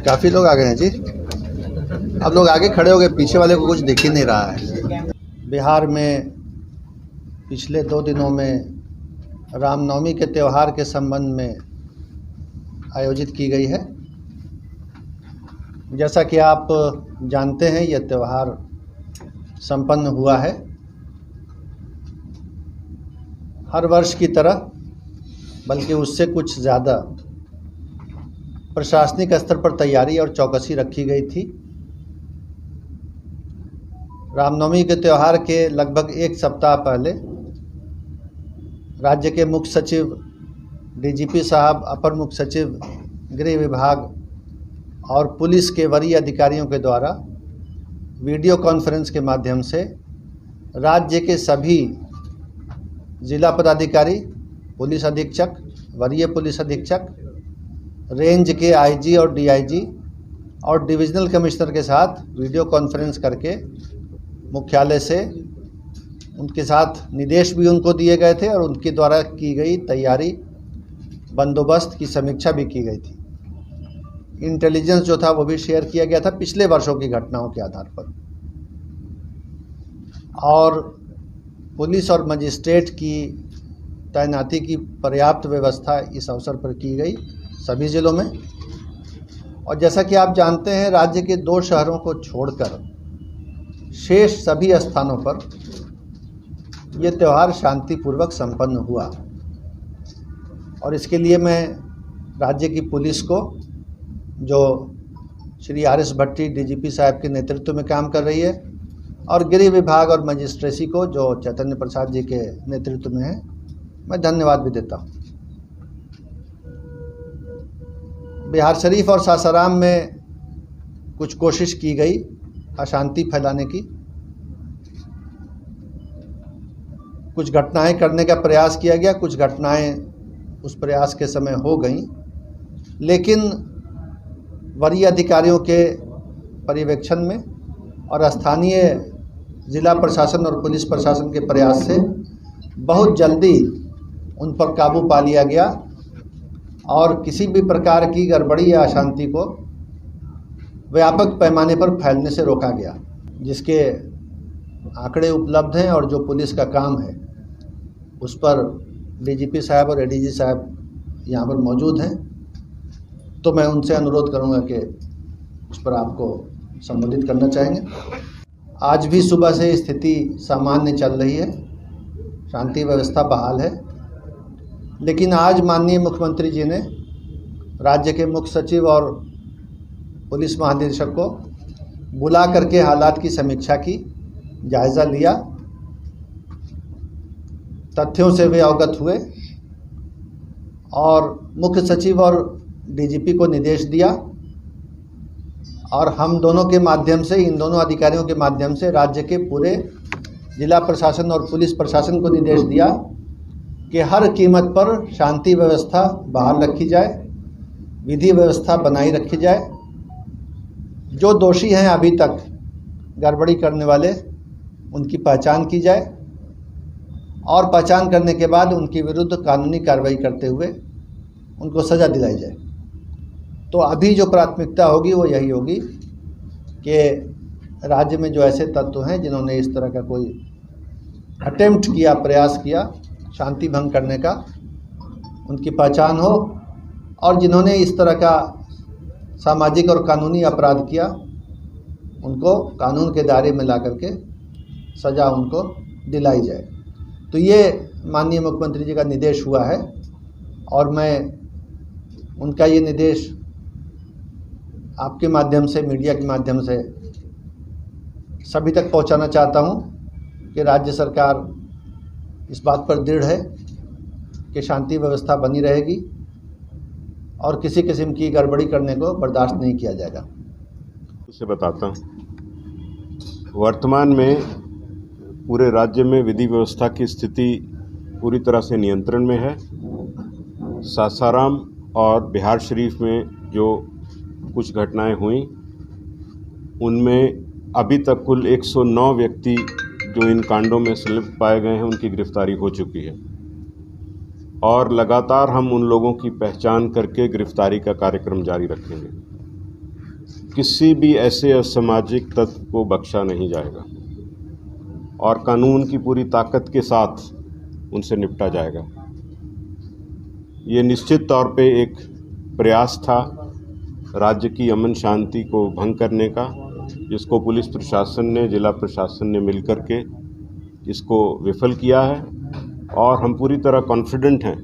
काफी लोग आ गए हैं जी। अब लोग आगे खड़े हो गए, पीछे वाले को कुछ दिख ही नहीं रहा है। बिहार में पिछले 2 दिनों में रामनवमी के त्यौहार के संबंध में आयोजित की गई है। जैसा कि आप जानते हैं, यह त्यौहार संपन्न हुआ है। हर वर्ष की तरह, बल्कि उससे कुछ ज़्यादा प्रशासनिक स्तर पर तैयारी और चौकसी रखी गई थी। रामनवमी के त्यौहार के लगभग 1 सप्ताह पहले राज्य के मुख्य सचिव, डीजीपी साहब, अपर मुख्य सचिव गृह विभाग और पुलिस के वरीय अधिकारियों के द्वारा वीडियो कॉन्फ्रेंस के माध्यम से राज्य के सभी जिला पदाधिकारी, पुलिस अधीक्षक, वरीय पुलिस अधीक्षक, रेंज के आईजी और डीआईजी और डिविजनल कमिश्नर के साथ वीडियो कॉन्फ्रेंस करके मुख्यालय से उनके साथ निर्देश भी उनको दिए गए थे और उनके द्वारा की गई तैयारी, बंदोबस्त की समीक्षा भी की गई थी। इंटेलिजेंस जो था वो भी शेयर किया गया था पिछले वर्षों की घटनाओं के आधार पर, और पुलिस और मजिस्ट्रेट की तैनाती की पर्याप्त व्यवस्था इस अवसर पर की गई सभी ज़िलों में। और जैसा कि आप जानते हैं, राज्य के 2 शहरों को छोड़कर शेष सभी स्थानों पर ये त्यौहार शांतिपूर्वक संपन्न हुआ। और इसके लिए मैं राज्य की पुलिस को, जो श्री आर.एस. भट्टी डीजीपी साहब के नेतृत्व में काम कर रही है, और गृह विभाग और मजिस्ट्रेसी को, जो चैतन्य प्रसाद जी के नेतृत्व में है, मैं धन्यवाद भी देता हूँ। बिहारशरीफ और सासाराम में कुछ कोशिश की गई अशांति फैलाने की, कुछ घटनाएं करने का प्रयास किया गया, कुछ घटनाएं उस प्रयास के समय हो गईं, लेकिन वरीय अधिकारियों के पर्यवेक्षण में और स्थानीय जिला प्रशासन और पुलिस प्रशासन के प्रयास से बहुत जल्दी उन पर काबू पा लिया गया और किसी भी प्रकार की गड़बड़ी या अशांति को व्यापक पैमाने पर फैलने से रोका गया, जिसके आंकड़े उपलब्ध हैं और जो पुलिस का काम है उस पर डीजीपी साहब और एडीजी साहब यहाँ पर मौजूद हैं। तो मैं उनसे अनुरोध करूँगा कि उस पर आपको संबोधित करना चाहेंगे। आज भी सुबह से स्थिति सामान्य चल रही है, शांति व्यवस्था बहाल है, लेकिन आज माननीय मुख्यमंत्री जी ने राज्य के मुख्य सचिव और पुलिस महानिदेशक को बुला करके हालात की समीक्षा की, जायज़ा लिया, तथ्यों से वे अवगत हुए और मुख्य सचिव और डीजीपी को निर्देश दिया, और हम दोनों के माध्यम से, इन दोनों अधिकारियों के माध्यम से राज्य के पूरे जिला प्रशासन और पुलिस प्रशासन को निर्देश दिया कि हर कीमत पर शांति व्यवस्था बहाल रखी जाए, विधि व्यवस्था बनाई रखी जाए। जो दोषी हैं अभी तक गड़बड़ी करने वाले, उनकी पहचान की जाए और पहचान करने के बाद उनके विरुद्ध कानूनी कार्रवाई करते हुए उनको सज़ा दिलाई जाए। तो अभी जो प्राथमिकता होगी वो यही होगी कि राज्य में जो ऐसे तत्व हैं जिन्होंने इस तरह का कोई अटेम्प्ट किया, प्रयास किया शांति भंग करने का, उनकी पहचान हो, और जिन्होंने इस तरह का सामाजिक और कानूनी अपराध किया उनको कानून के दायरे में ला करके सज़ा उनको दिलाई जाए। तो ये माननीय मुख्यमंत्री जी का निर्देश हुआ है और मैं उनका ये निर्देश आपके माध्यम से, मीडिया के माध्यम से सभी तक पहुंचाना चाहता हूं कि राज्य सरकार इस बात पर दृढ़ है कि शांति व्यवस्था बनी रहेगी और किसी किस्म की गड़बड़ी करने को बर्दाश्त नहीं किया जाएगा। उसे बताता हूँ, वर्तमान में पूरे राज्य में विधि व्यवस्था की स्थिति पूरी तरह से नियंत्रण में है। सासाराम और बिहारशरीफ में जो कुछ घटनाएं हुई उनमें अभी तक कुल 109 व्यक्ति जो इन कांडों में संलिप्त पाए गए हैं उनकी गिरफ्तारी हो चुकी है और लगातार हम उन लोगों की पहचान करके गिरफ्तारी का कार्यक्रम जारी रखेंगे। किसी भी ऐसे असामाजिक तत्व को बख्शा नहीं जाएगा और कानून की पूरी ताकत के साथ उनसे निपटा जाएगा। ये निश्चित तौर पे एक प्रयास था राज्य की अमन शांति को भंग करने का, जिसको पुलिस प्रशासन ने, जिला प्रशासन ने मिलकर के इसको विफल किया है और हम पूरी तरह कॉन्फिडेंट हैं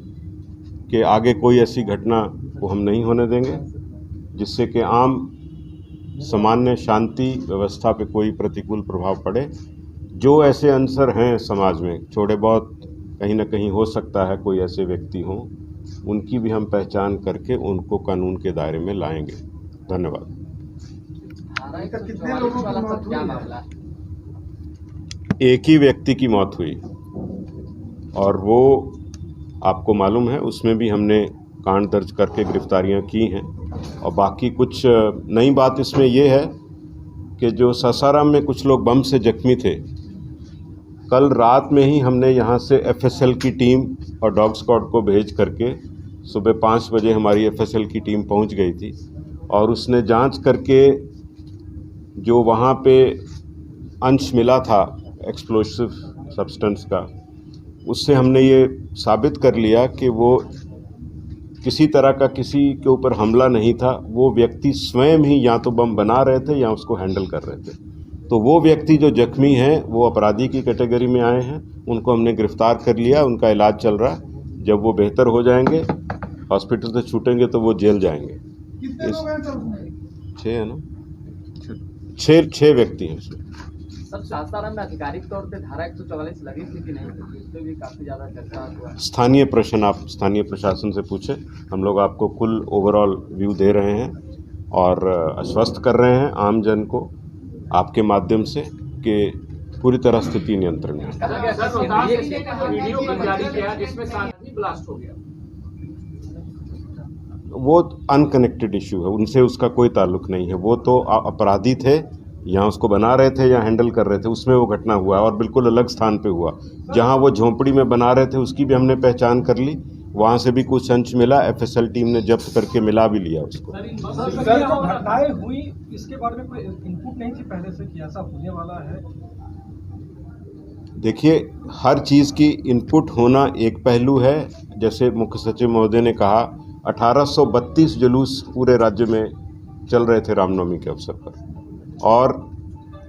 कि आगे कोई ऐसी घटना को हम नहीं होने देंगे जिससे कि आम सामान्य शांति व्यवस्था पे कोई प्रतिकूल प्रभाव पड़े। जो ऐसे अंसर हैं समाज में, थोड़े बहुत कहीं ना कहीं हो सकता है कोई ऐसे व्यक्ति हों, उनकी भी हम पहचान करके उनको कानून के दायरे में लाएंगे। धन्यवाद। कितने लोगों की मौत हुई? एक ही व्यक्ति की मौत हुई और वो आपको मालूम है, उसमें भी हमने कांड दर्ज करके गिरफ्तारियां की हैं। और बाकी कुछ नई बात इसमें ये है कि जो सासाराम में कुछ लोग बम से जख्मी थे, कल रात में ही हमने यहाँ से एफएसएल की टीम और डॉग स्क्वाड को भेज करके सुबह 5 बजे हमारी एफएसएल की टीम पहुँच गई थी और उसने जांच करके जो वहाँ पे अंश मिला था एक्सप्लोसिव सब्सटेंस का, उससे हमने ये साबित कर लिया कि वो किसी तरह का किसी के ऊपर हमला नहीं था। वो व्यक्ति स्वयं ही या तो बम बना रहे थे या उसको हैंडल कर रहे थे। तो वो व्यक्ति जो जख्मी हैं वो अपराधी की कैटेगरी में आए हैं, उनको हमने गिरफ्तार कर लिया, उनका इलाज चल रहा है। जब वो बेहतर हो जाएंगे, हॉस्पिटल से छूटेंगे तो वो जेल जाएंगे। कितने लोग हैं सर? 6 है ना, 6 व्यक्ति हैं उसमें। सर, सासाराम में आधिकारिक तौर पे धारा 144 लगी थी कि नहीं, इस पे भी काफी ज्यादा चर्चा हुआ। स्थानीय प्रश्न आप स्थानीय प्रशासन से पूछे, हम लोग आपको कुल ओवरऑल व्यू दे रहे हैं और आश्वस्त कर रहे हैं आम जन को आपके माध्यम से कि पूरी तरह स्थिति नियंत्रण में। वो अनकनेक्टेड इशू है, उनसे उसका कोई ताल्लुक नहीं है। वो तो अपराधी थे, या उसको बना रहे थे या हैंडल कर रहे थे, उसमें वो घटना हुआ और बिल्कुल अलग स्थान पे हुआ। जहां वो झोंपड़ी में बना रहे थे उसकी भी हमने पहचान कर ली, वहां से भी कुछ अंश मिला, एफएसएल टीम ने जब्त करके मिला भी लिया उसको। सर, जो घटनाएं हुई इसके बारे में कोई इनपुट नहीं थी पहले से कि ऐसा होने वाला है? देखिए, हर चीज़ की इनपुट होना एक पहलू है। जैसे मुख्य सचिव महोदय ने कहा, 1832 जुलूस पूरे राज्य में चल रहे थे रामनवमी के अवसर पर, और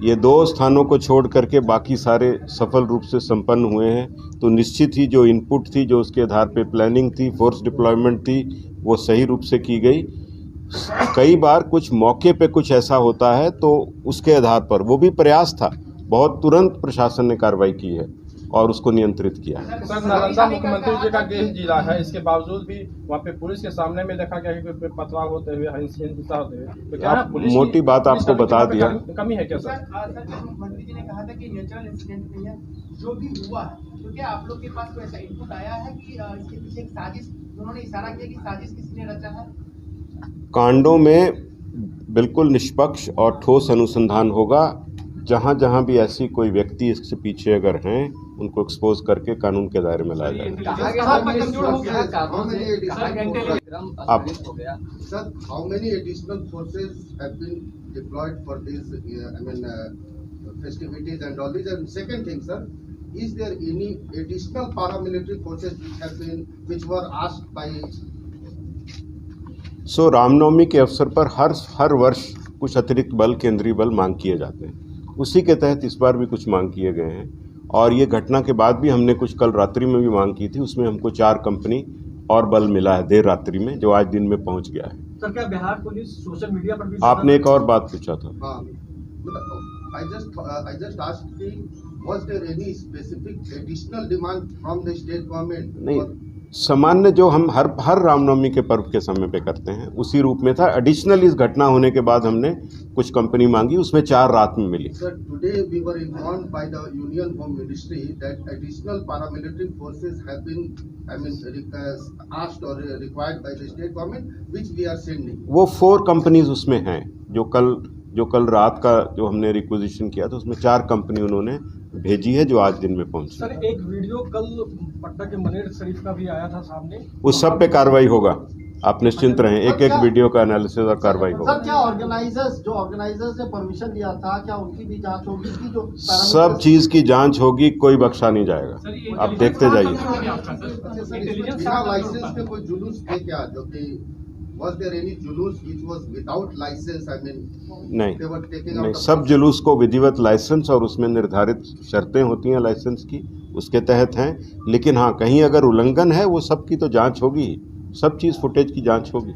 ये 2 स्थानों को छोड़ करके बाकी सारे सफल रूप से संपन्न हुए हैं। तो निश्चित ही जो इनपुट थी, जो उसके आधार पे प्लानिंग थी, फोर्स डिप्लॉयमेंट थी, वो सही रूप से की गई। कई बार कुछ मौके पे कुछ ऐसा होता है तो उसके आधार पर, वो भी प्रयास था, बहुत तुरंत प्रशासन ने कार्रवाई की है और उसको नियंत्रित किया है। सर, नालंदा मुख्यमंत्री जी का गृह जिला है, इसके बावजूद भी वहाँ पे पुलिस के सामने में देखा गया कि पथराव होते हुए, हिंसा होते हुए, तो क्या पुलिस मोटी बात आपको बता दिया, कमी है क्या सर? मुख्यमंत्री जी ने कहा था कि नेचुरल इंसिडेंट नहीं है, जो भी हुआ है, तो क्या आप लोग के पास कोई ऐसा इनपुट आया है कि इसके पीछे एक साजिश, उन्होंने इशारा किया कि साजिश किसी ने रचा है? कांडों में बिल्कुल निष्पक्ष और ठोस अनुसंधान होगा। जहाँ जहाँ भी ऐसी कोई व्यक्ति इसके पीछे अगर हैं, उनको एक्सपोज करके कानून के दायरे में लाया जाएगा। अब Sir, how many additional forces have been deployed for these, festivities and all these? And second thing, sir, is there any additional paramilitary forces which were asked by? सो रामनवमी के अवसर पर हर वर्ष कुछ अतिरिक्त बल, केंद्रीय बल मांग किए जाते हैं। उसी के तहत इस बार भी कुछ मांग किए गए हैं और ये घटना के बाद भी हमने कुछ कल रात्रि में भी मांग की थी। उसमें हमको 4 कंपनी और बल मिला है देर रात्रि में, जो आज दिन में पहुंच गया है। सर, क्या बिहार पुलिस सोशल मीडिया पर भी? आपने एक और बात पूछा था। I just asked him, was there any specific additional demand from the state government? नहीं, सामान्य जो हम हर रामनवमी के पर्व के समय पे करते हैं उसी रूप में था। एडिशनल इस घटना होने के बाद हमने कुछ कंपनी मांगी, उसमें 4 रात में मिली। Sir, today we were informed by the Union Home Ministry that additional paramilitary forces have been, asked or required by the state government, which we are sending. वो 4 कंपनीज उसमें हैं जो कल जो कल रात का जो हमने रिक्विजिशन किया था उसमें 4 कंपनी उन्होंने भेजी है जो आज दिन में पहुंची। सर एक वीडियो कल पटना के मनेर शरीफ का भी आया था सामने, उस सब पे कार्रवाई होगा, आप निश्चिंत रहें। एक एक वीडियो का एनालिसिस और कार्रवाई होगा। सर क्या ऑर्गेनाइजर्स ने परमिशन दिया था, क्या उनकी भी जांच होगी कि जो सब चीज की जांच होगी, कोई बख्शा नहीं जाएगा, आप देखते जाइए। बिना लाइसेंस के कोई जुलूस थे क्या, जो कि was there any जुलूस which was without license? I mean, they were taking out नहीं, the सब जुलूस को विधिवत लाइसेंस और उसमें निर्धारित शर्तें होती हैं लाइसेंस की, उसके तहत हैं। लेकिन हाँ, कहीं अगर उल्लंघन है वो सब की तो जांच होगी, सब चीज़ फुटेज की जांच होगी।